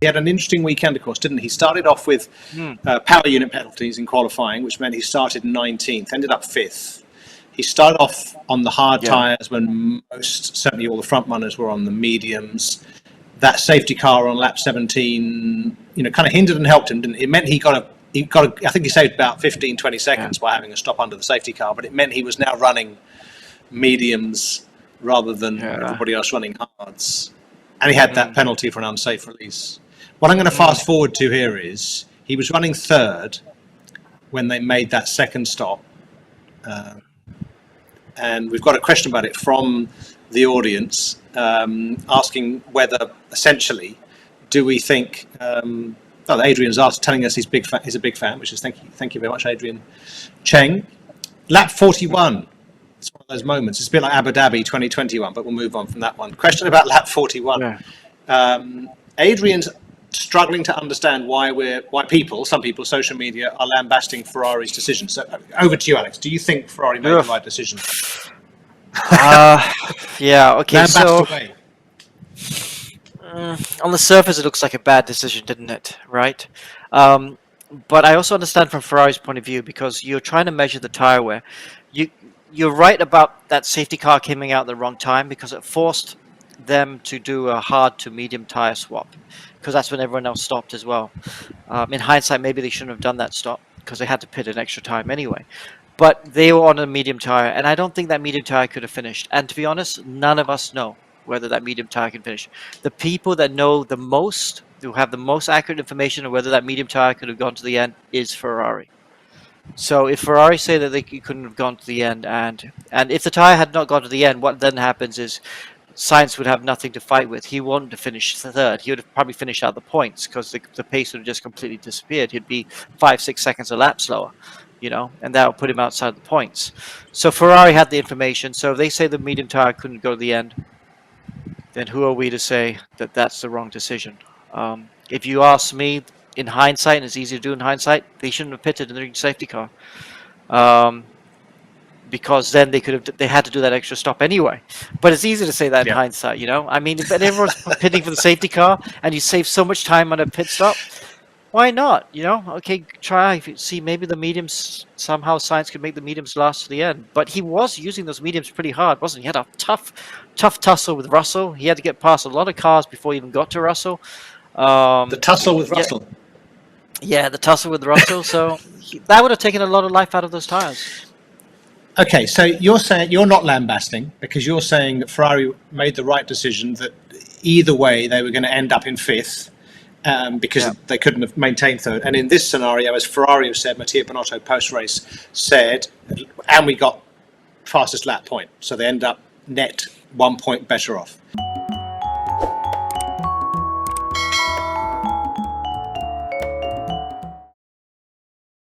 He had an interesting weekend, of course, didn't he? He started off with power unit penalties in qualifying, which meant he started 19th, ended up 5th. He started off on the hard tyres when certainly all the front runners were on the mediums. That safety car on lap 17, kind of hindered and helped him, didn't it? It meant he got I think he saved about 15, 20 seconds by having a stop under the safety car, but it meant he was now running mediums rather than everybody else running hards. And he had that penalty for an unsafe release. What I'm going to fast forward to here is he was running 3rd when they made that second stop. And we've got a question about it from the audience, asking whether, essentially, do we think... Adrian's telling us he's a big fan, which is thank you very much, Adrian Cheng. Lap 41. It's one of those moments. It's a bit like Abu Dhabi 2021, but we'll move on from that one. Question about lap 41. Adrian's struggling to understand why some people, social media, are lambasting Ferrari's decision. So over to you, Alex. Do you think Ferrari made the right decision? Okay. Lambast away. On the surface, it looks like a bad decision, didn't it? Right? But I also understand from Ferrari's point of view, because you're trying to measure the tire wear. You're right about that safety car coming out at the wrong time, because it forced them to do a hard to medium tire swap, because that's when everyone else stopped as well. In hindsight, maybe they shouldn't have done that stop, because they had to pit an extra time anyway. But they were on a medium tire, and I don't think that medium tire could have finished. And to be honest, none of us know whether that medium tire can finish. The people that know the most, who have the most accurate information on whether that medium tire could have gone to the end, is Ferrari. So if Ferrari say that they couldn't have gone to the end, and if the tire had not gone to the end, what then happens is Sainz would have nothing to fight with. He wanted to finish 3rd. He would have probably finished out the points, because the pace would have just completely disappeared. He'd be 5-6 seconds a lap slower, and that would put him outside the points. So Ferrari had the information. So if they say the medium tire couldn't go to the end, then who are we to say that that's the wrong decision? If you ask me, in hindsight, and it's easy to do in hindsight, they shouldn't have pitted in the safety car, because then they had to do that extra stop anyway. But it's easy to say that in hindsight, I mean, if everyone's pitting for the safety car and you save so much time on a pit stop, why not? Okay, try. See, maybe the mediums, somehow Sainz could make the mediums last to the end. But he was using those mediums pretty hard, wasn't he? He had a tough tussle with Russell. He had to get past a lot of cars before he even got to Russell. The tussle with Russell. Yeah, the tussle with Russell. So that would have taken a lot of life out of those tires. Okay, so you're saying you're not lambasting, because you're saying that Ferrari made the right decision, that either way they were going to end up in 5th. Because they couldn't have maintained 3rd. And in this scenario, as Ferrari have said, Mattia Binotto post-race said, and we got fastest lap point. So they end up net 1 point better off.